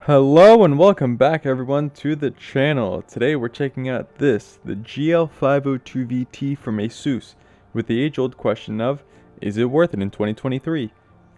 Hello and welcome back everyone to the channel. Today we're checking out the GL502VT from Asus with the age-old question of, is it worth it in 2023?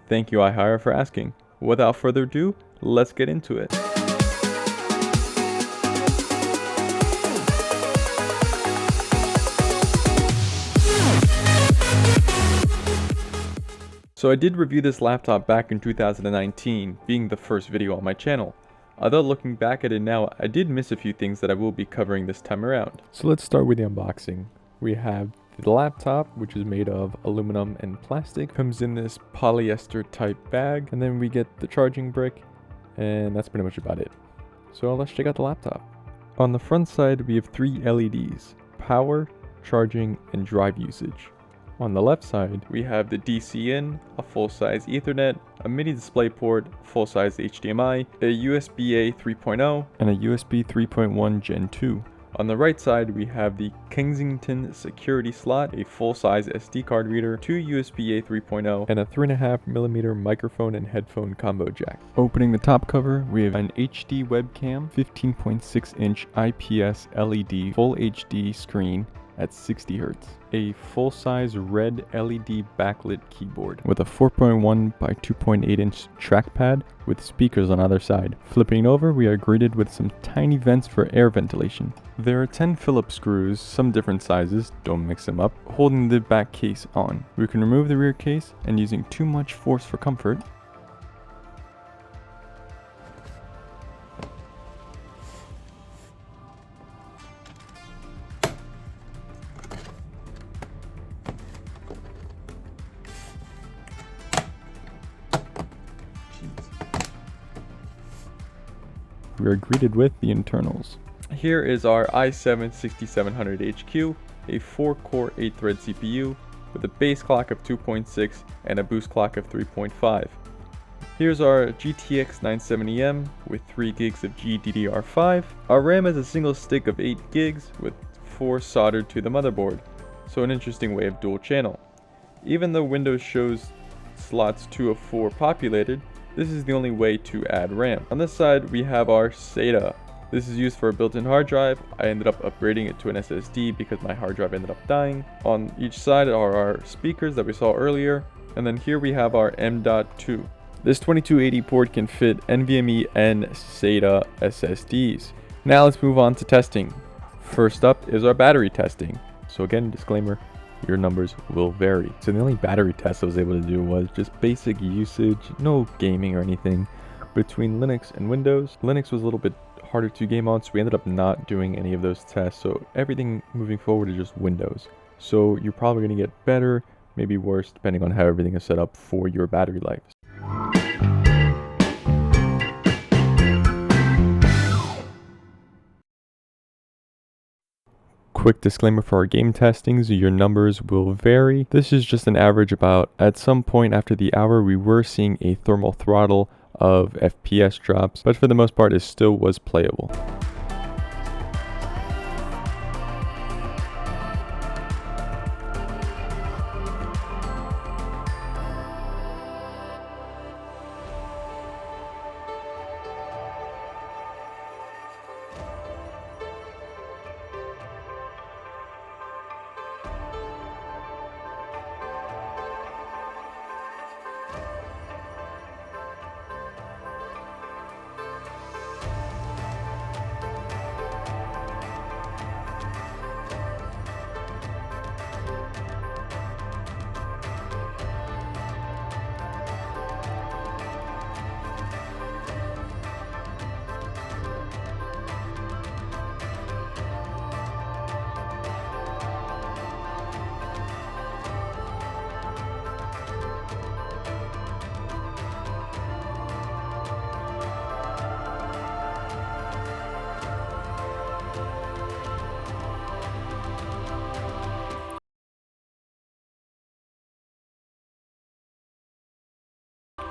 Thank you iHire for asking. Without further ado, let's get into it. So I did review this laptop back in 2019, being the first video on my channel. Although looking back at it now, I did miss a few things that I will be covering this time around. So let's start with the unboxing. We have the laptop, which is made of aluminum and plastic. Comes in this polyester type bag, and then we get the charging brick, and that's pretty much about it. So let's check out the laptop. On the front side, we have 3 LEDs: power, charging, and drive usage. On the left side, we have the DC in, a full-size Ethernet, a mini DisplayPort, full-size HDMI, a USB-A 3.0, and a USB 3.1 Gen 2. On the right side, we have the Kensington security slot, a full-size SD card reader, 2 USB-A 3.0, and a 3.5mm microphone and headphone combo jack. Opening the top cover, we have an HD webcam, 15.6-inch IPS LED full HD screen at 60 Hz, a full-size red LED backlit keyboard with a 4.1 by 2.8 inch trackpad with speakers on either side. Flipping over, we are greeted with some tiny vents for air ventilation. There are 10 Phillips screws, some different sizes, don't mix them up, holding the back case on. We can remove the rear case, and using too much force for comfort, we are greeted with the internals. Here is our i7-6700HQ, a 4-core 8-thread CPU with a base clock of 2.6 and a boost clock of 3.5. Here's our GTX 970M with 3 gigs of GDDR5. Our RAM is a single stick of 8 gigs with 4 soldered to the motherboard, so an interesting way of dual channel. Even though Windows shows slots 2 of 4 populated, this is the only way to add RAM. On this side, we have our SATA. This is used for a built-in hard drive. I ended up upgrading it to an SSD because my hard drive ended up dying. On each side are our speakers that we saw earlier. And then here we have our M.2. This 2280 port can fit NVMe and SATA SSDs. Now let's move on to testing. First up is our battery testing. So again, disclaimer, your numbers will vary. So the only battery test I was able to do was just basic usage, no gaming or anything. Between Linux and Windows, Linux was a little bit harder to game on, so we ended up not doing any of those tests. So everything moving forward is just Windows. So you're probably going to get better, maybe worse, depending on how everything is set up for your battery life. Quick disclaimer for our game testings, your numbers will vary. This is just an average about. At some point after the hour, we were seeing a thermal throttle of FPS drops, but for the most part, it still was playable.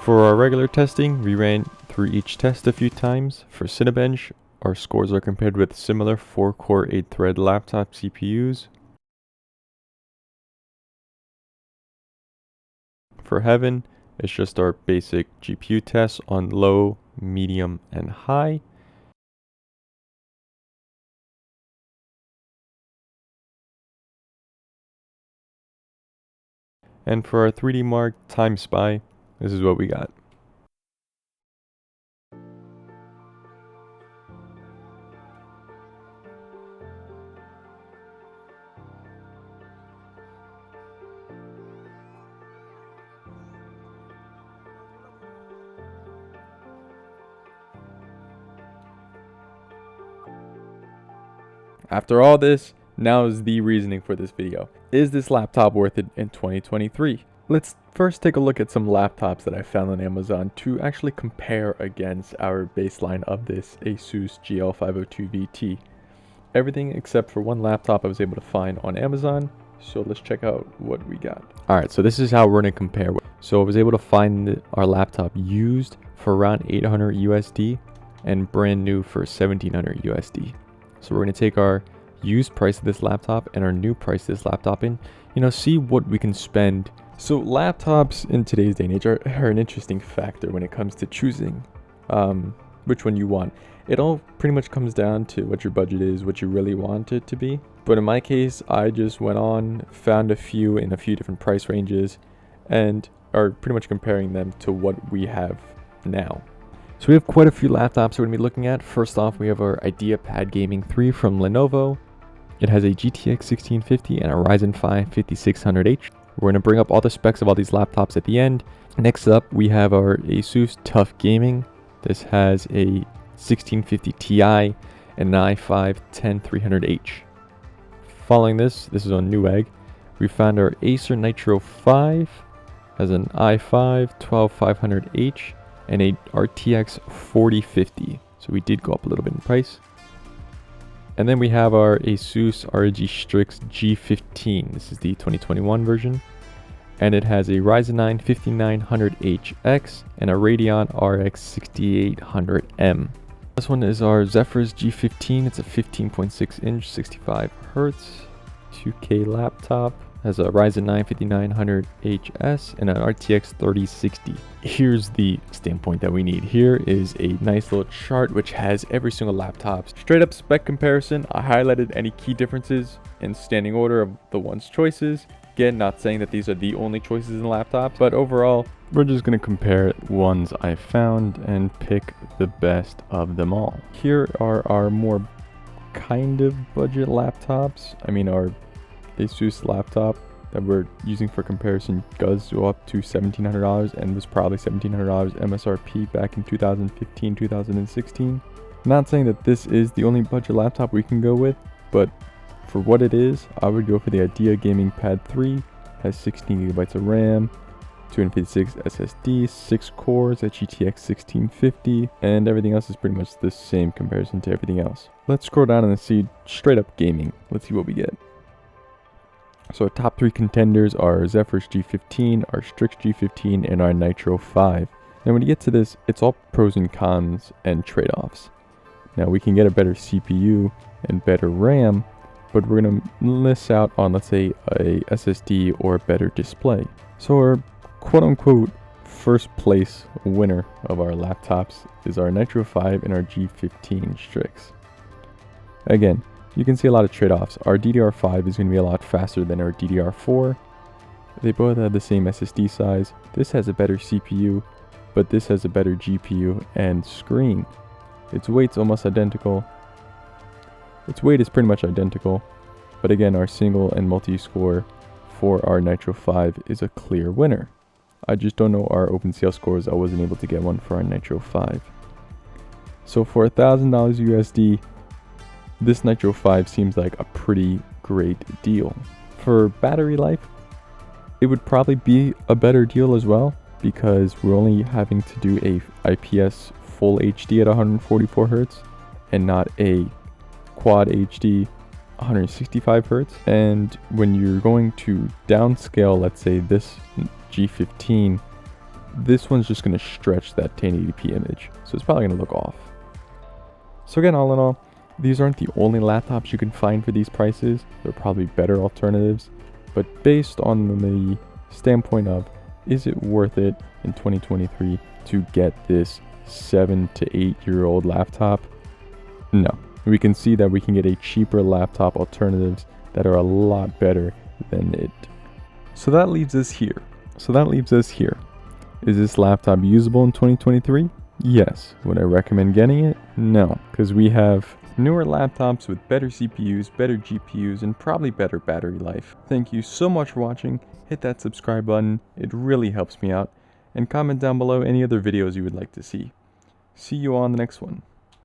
For our regular testing, we ran through each test a few times. For Cinebench, our scores are compared with similar 4-core 8-thread laptop CPUs. For Heaven, it's just our basic GPU tests on low, medium, and high. And for our 3D Mark Time Spy, this is what we got. After all this, now is the reasoning for this video. Is this laptop worth it in 2023? Let's first take a look at some laptops that I found on Amazon to actually compare against our baseline of this Asus GL502VT. Everything except for one laptop I was able to find on Amazon, so let's check out what we got. Alright, so this is how we're going to compare. So I was able to find our laptop used for around 800 USD and brand new for 1700 USD. So we're going to take our used price of this laptop and our new price of this laptop and, see what we can spend. So laptops in today's day and age are an interesting factor when it comes to choosing which one you want. It all pretty much comes down to what your budget is, what you really want it to be. But in my case, I just went on, found a few in a few different price ranges, and are pretty much comparing them to what we have now. So we have quite a few laptops we're going to be looking at. First off, we have our IdeaPad Gaming 3 from Lenovo. It has a GTX 1650 and a Ryzen 5 5600H. We're going to bring up all the specs of all these laptops at the end. Next up, we have our Asus TUF Gaming. This has a 1650 Ti and an i5 10300H. Following this is on Newegg. We found our Acer Nitro 5, has an i5 12500H and a RTX 4050. So we did go up a little bit in price. And then we have our Asus ROG Strix G15. This is the 2021 version. And it has a Ryzen 9 5900HX and a Radeon RX 6800M. This one is our Zephyrus G15. It's a 15.6 inch 65 Hz 2K laptop. Has a Ryzen 9 5900HS and an RTX 3060. Here's the standpoint that we need. Here is a nice little chart which has every single laptop. Straight up spec comparison. I highlighted any key differences in standing order of the one's choices. Again, not saying that these are the only choices in the laptop, but overall, we're just going to compare ones I found and pick the best of them all. Here are our more kind of budget laptops. I mean, our Asus laptop that we're using for comparison does go up to $1,700 and was probably $1,700 MSRP back in 2015, 2016. Not saying that this is the only budget laptop we can go with, but for what it is, I would go for the Idea Gaming Pad 3. Has 16 gigabytes of RAM, 256 SSD, 6 cores at GTX 1650, and everything else is pretty much the same comparison to everything else. Let's scroll down and see straight up gaming. Let's see what we get. So our top 3 contenders are our Zephyrus G15, our Strix G15, and our Nitro 5. Now when you get to this, it's all pros and cons and trade-offs. Now we can get a better CPU and better RAM, but we're going to miss out on, let's say, a SSD or a better display. So our quote-unquote first place winner of our laptops is our Nitro 5 and our G15 Strix. Again, you can see a lot of trade-offs. Our DDR5 is going to be a lot faster than our DDR4. They both have the same SSD size. This has a better CPU, but this has a better GPU and screen. Its weight's almost identical. Its weight is pretty much identical, but again, our single and multi-score for our Nitro 5 is a clear winner. I just don't know our OpenCL scores. I wasn't able to get one for our Nitro 5. So for $1,000 USD, this Nitro 5 seems like a pretty great deal. For battery life, it would probably be a better deal as well, because we're only having to do a IPS full HD at 144 Hz and not a quad HD 165 Hz. And when you're going to downscale, let's say this G15, this one's just going to stretch that 1080p image, so it's probably going to look off. So again, all in all, these aren't the only laptops you can find for these prices. There are probably better alternatives, but based on the standpoint of, is it worth it in 2023 to get this 7 to 8 year old laptop? No. We can see that we can get a cheaper laptop alternatives that are a lot better than it. So that leaves us here. Is this laptop usable in 2023? Yes. Would I recommend getting it? No, because we have newer laptops with better CPUs, better GPUs, and probably better battery life. Thank you so much for watching. Hit that subscribe button, it really helps me out, and comment down below any other videos you would like to see. See you on the next one.